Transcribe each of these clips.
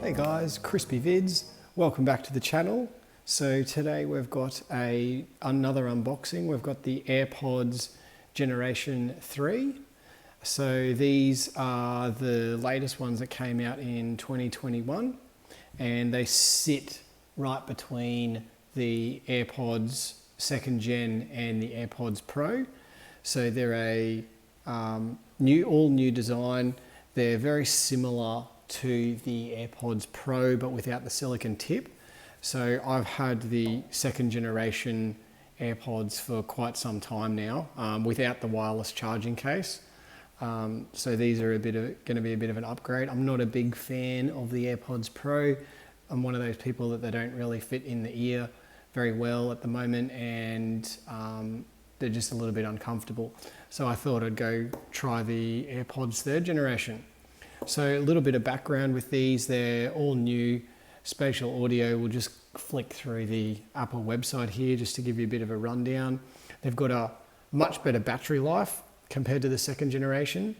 Hey guys, Crispy Vids. Welcome back to the channel. So today we've got another unboxing. We've got the AirPods Generation 3. So these are the latest ones that came out in 2021 and they sit right between the AirPods 2nd Gen and the AirPods Pro. So they're a all new design. They're very similar to the AirPods Pro but without the silicon tip. So I've had the 2nd generation AirPods for quite some time now without the wireless charging case. So these are going to be a bit of an upgrade. I'm not a big fan of the AirPods Pro. I'm one of those people that they don't really fit in the ear very well at the moment, and they're just a little bit uncomfortable. So I thought I'd go try the AirPods 3rd generation. So a little bit of background with these. They're all new. Spatial audio, we'll just flick through the Apple website here just to give you a bit of a rundown. They've got a much better battery life compared to the 2nd generation.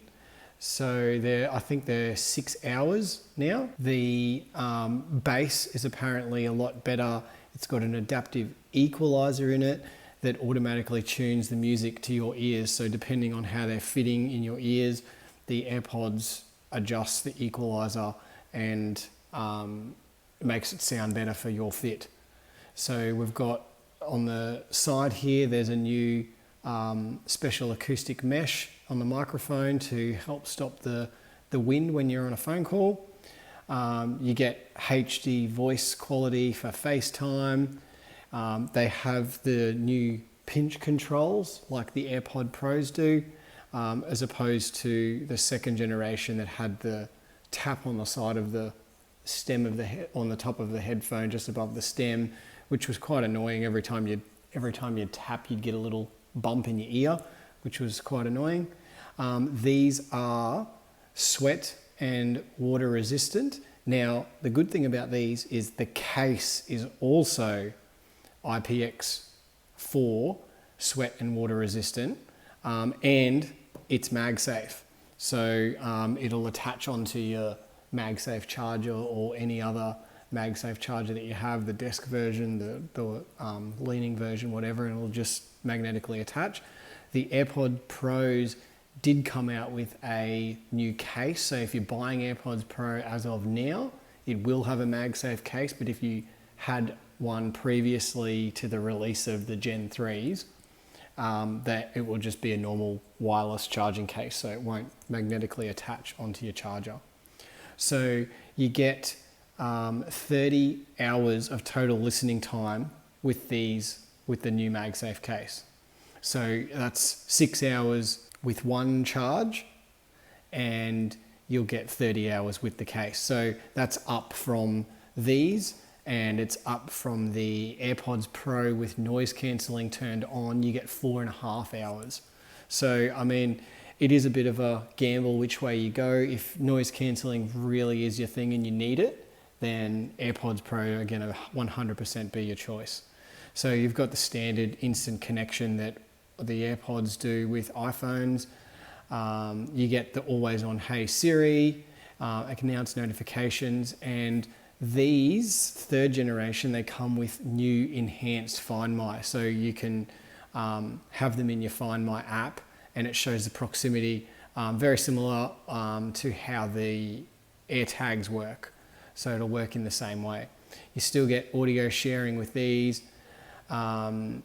So I think they're 6 hours now. The bass is apparently a lot better. It's got an adaptive equalizer in it that automatically tunes the music to your ears. So depending on how they're fitting in your ears, the AirPods adjusts the equalizer and makes it sound better for your fit. So we've got on the side here, there's a new special acoustic mesh on the microphone to help stop the wind when you're on a phone call. You get HD voice quality for FaceTime. They have the new pinch controls like the AirPod Pros do, as opposed to the 2nd generation that had the tap on the side of the stem of on the top of the headphone just above the stem, which was quite annoying. Every time you'd tap, you'd get a little bump in your ear, which was quite annoying. These are sweat and water resistant. Now, the good thing about these is the case is also IPX4 sweat and water resistant, and it's MagSafe. So it'll attach onto your MagSafe charger or any other MagSafe charger that you have, the desk version, the leaning version, whatever, and it'll just magnetically attach. The AirPod Pros did come out with a new case. So if you're buying AirPods Pro as of now, it will have a MagSafe case, but if you had one previously to the release of the Gen 3s, that it will just be a normal wireless charging case, so it won't magnetically attach onto your charger. So you get 30 hours of total listening time with the new MagSafe case. So that's 6 hours with one charge, and you'll get 30 hours with the case. So that's up from these, and it's up from the AirPods Pro with noise cancelling turned on. You get 4.5 hours. So, I mean, it is a bit of a gamble which way you go. If noise cancelling really is your thing and you need it, then AirPods Pro are going to 100% be your choice. So you've got the standard instant connection that the AirPods do with iPhones. You get the always on Hey Siri, announce notifications, and these 3rd generation, they come with new enhanced Find My. So you can have them in your Find My app and it shows the proximity, very similar to how the AirTags work. So it'll work in the same way. You still get audio sharing with these. And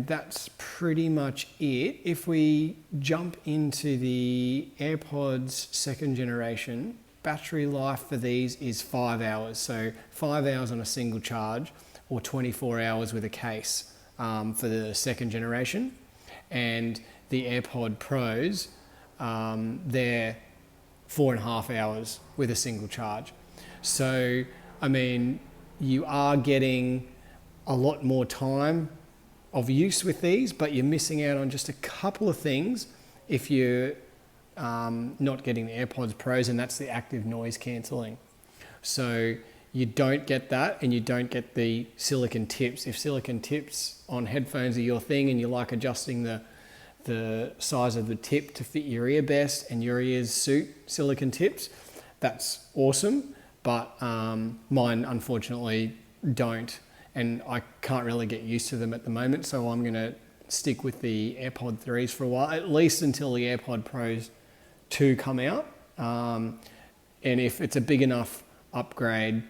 that's pretty much it. If we jump into the AirPods 2nd generation, battery life for these is 5 hours. So 5 hours on a single charge, or 24 hours with a case for the 2nd generation. And the AirPod Pros, they're 4.5 hours with a single charge. So, I mean, you are getting a lot more time of use with these, but you're missing out on just a couple of things if you're not getting the AirPods Pros, and that's the active noise cancelling. So you don't get that, and you don't get the silicon tips. If silicon tips on headphones are your thing and you like adjusting the size of the tip to fit your ear best and your ears suit silicon tips, that's awesome. but mine unfortunately don't, and I can't really get used to them at the moment, so I'm going to stick with the AirPod 3s for a while, at least until the AirPod Pros 2 come out. And if it's a big enough upgrade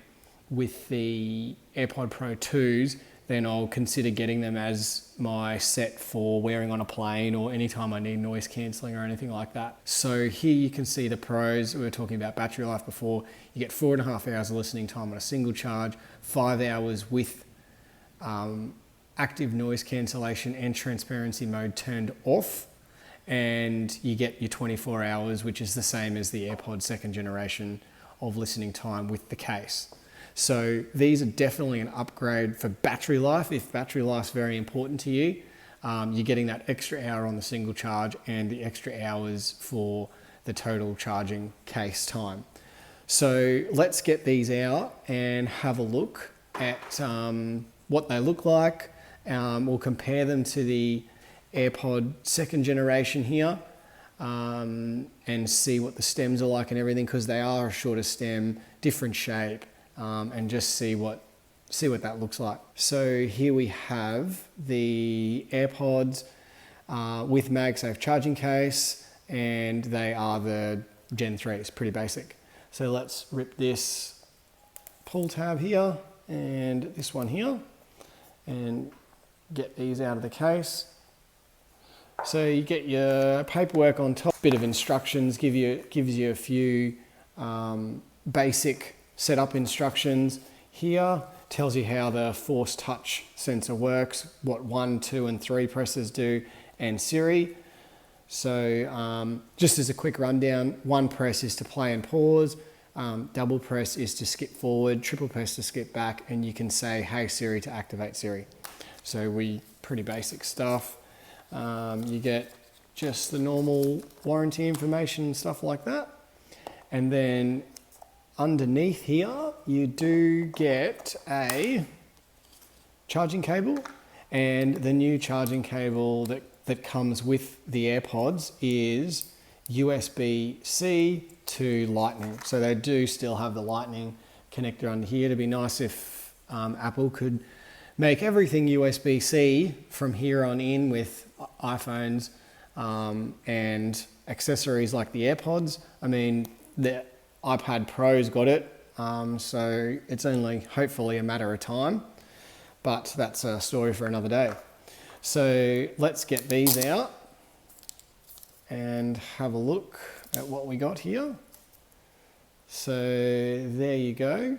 with the AirPod Pro 2s, then I'll consider getting them as my set for wearing on a plane or anytime I need noise cancelling or anything like that. So here you can see the pros. We were talking about battery life before. You get 4.5 hours of listening time on a single charge, 5 hours with active noise cancellation and transparency mode turned off, and you get your 24 hours, which is the same as the AirPods second generation of listening time with the case. So these are definitely an upgrade for battery life. If battery life's very important to you, you're getting that extra hour on the single charge and the extra hours for the total charging case time. So let's get these out and have a look at what they look like. We'll compare them to the AirPod second generation here, and see what the stems are like and everything, because they are a shorter stem, different shape. And just see what that looks like. So here we have the AirPods with MagSafe charging case, and they are the Gen 3. It's pretty basic. So let's rip this pull tab here and this one here and get these out of the case. So you get your paperwork on top, bit of instructions, gives you a few basic setup instructions. Here tells you how the force touch sensor works, what 1, 2 and 3 presses do, and Siri. So just as a quick rundown, 1 press is to play and pause, double press is to skip forward, triple press to skip back, and you can say, "Hey Siri" to activate Siri. So pretty basic stuff. You get just the normal warranty information and stuff like that. And then underneath here, you do get a charging cable, and the new charging cable that comes with the AirPods is USB-C to Lightning. So they do still have the Lightning connector under here. It'd be nice if Apple could make everything USB-C from here on in with iPhones and accessories like the AirPods. I mean, the iPad Pro's got it, so it's only hopefully a matter of time, but that's a story for another day. So let's get these out and have a look at what we got here. So there you go.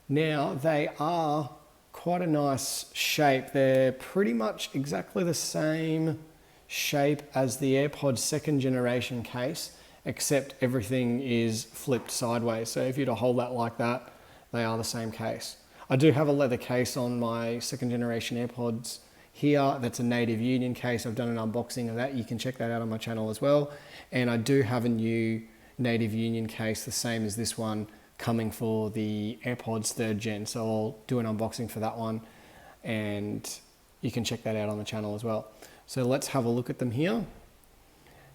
Now they are quite a nice shape. They're pretty much exactly the same shape as the AirPods second generation case, except everything is flipped sideways. So if you were to hold that like that, they are the same case. I do have a leather case on my second generation AirPods here. That's a native union case. I've done an unboxing of that. You can check that out on my channel as well. And I do have a new native union case, the same as this one, coming for the AirPods 3rd gen. So I'll do an unboxing for that one, and you can check that out on the channel as well. So let's have a look at them here.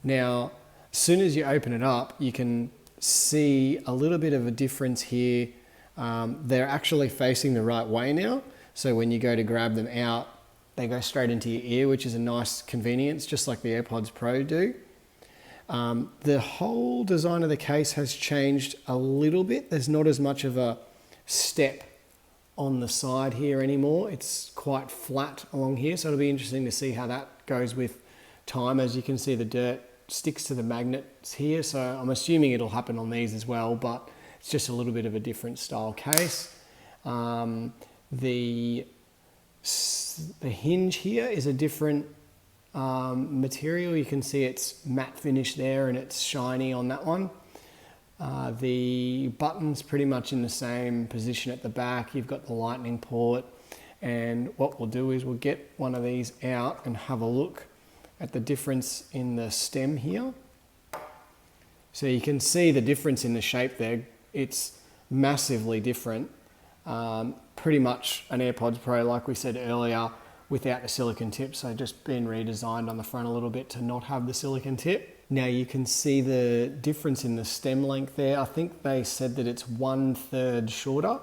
Now, as soon as you open it up, you can see a little bit of a difference here. They're actually facing the right way now. So when you go to grab them out, they go straight into your ear, which is a nice convenience, just like the AirPods Pro do. The whole design of the case has changed a little bit. There's not as much of a step on the side here anymore. It's quite flat along here. So it'll be interesting to see how that goes with time. As you can see, the dirt sticks to the magnets here, so I'm assuming it'll happen on these as well, but it's just a little bit of a different style case. The hinge here is a different material. You can see it's matte finish there and it's shiny on that one. The button's pretty much in the same position at the back. You've got the lightning port, and what we'll do is we'll get one of these out and have a look at the difference in the stem here. So you can see the difference in the shape there. It's massively different. Pretty much an AirPods Pro, like we said earlier, without the silicone tip. So just been redesigned on the front a little bit to not have the silicone tip. Now you can see the difference in the stem length there. I think they said that it's 1/3 shorter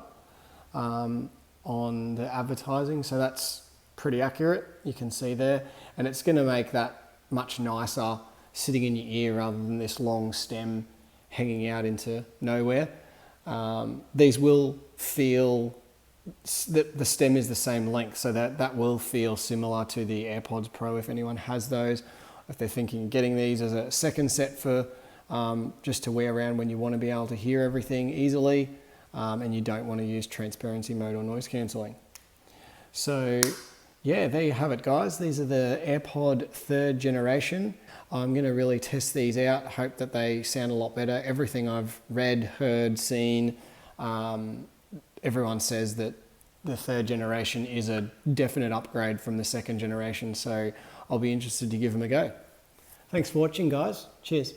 on the advertising, so that's pretty accurate. You can see there, and it's going to make that much nicer sitting in your ear rather than this long stem hanging out into nowhere. These will feel, the stem is the same length, so that will feel similar to the AirPods Pro if anyone has those. If they're thinking of getting these as a second set for just to wear around when you want to be able to hear everything easily and you don't want to use transparency mode or noise cancelling. So yeah, there you have it, guys. These are the AirPod 3rd generation. I'm going to really test these out, hope that they sound a lot better. Everything I've read, heard, seen, everyone says that the 3rd generation is a definite upgrade from the 2nd generation, so I'll be interested to give them a go. Thanks for watching, guys. Cheers.